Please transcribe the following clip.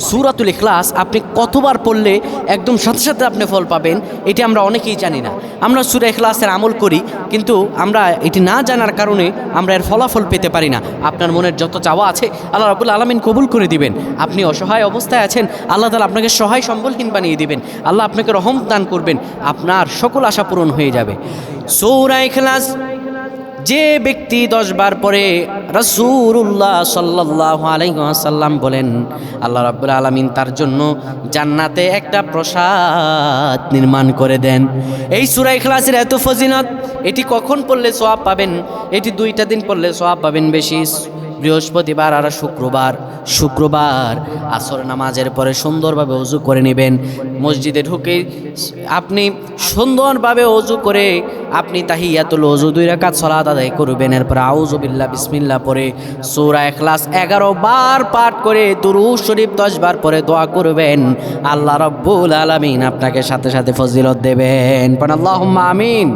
সূরাতুল ইখলাস আপনি কতবার পড়লে একদম সাথে সাথে আপনি ফল পাবেন, এটি আমরা অনেকেই জানি না। আমরা সূরা ইখলাসের আমল করি, কিন্তু আমরা এটি না জানার কারণে আমরা এর ফলাফল পেতে পারি না। আপনার মনের যত চাওয়া আছে আল্লাহ রাব্বুল আলামিন কবুল করে দিবেন। আপনি অসহায় অবস্থায় আছেন, আল্লাহ তাআলা আপনাকে সহায় সম্বলহীন বানিয়ে দিবেন। আল্লাহ আপনাকে রহমত দান করবেন, আপনার সকল আশা পূরণ হয়ে যাবে। সূরা ইখলাস যে ব্যক্তি 10 বার পরে, রাসূলুল্লাহ সাল্লাল্লাহু আলাইহি ওয়াসাল্লাম বলেন আল্লাহ রাব্বুল আলামিন তার জন্য জান্নাতে একটা প্রাসাদ নির্মাণ করে দেন। এই সূরা ইখলাসের এত ফজিলত, এটি কখন পড়লে সওয়াব পাবেন? এটি 2টা দিন পড়লে সওয়াব পাবেন বেশি, বৃহস্পতিবার আর শুক্রবার আসর নামাজের পরে সুন্দরভাবে ওযু করে নেবেন। মসজিদে ঢুকে আপনি সুন্দরভাবে ওযু করে আপনি তাহিয়াতুল ওযু 2 রাকাত সালাত আদায় করবেন। এরপর আউযু বিল্লাহ বিসমিল্লাহ পড়ে সূরা ইখলাস 11 বার পাঠ করে দুরূদ শরীফ 10 বার পরে দোয়া করবেন। আল্লাহ রাব্বুল আলামিন আপনাকে সাথে সাথে ফজিলত দেবেন। আল্লাহুম্মা আমিন।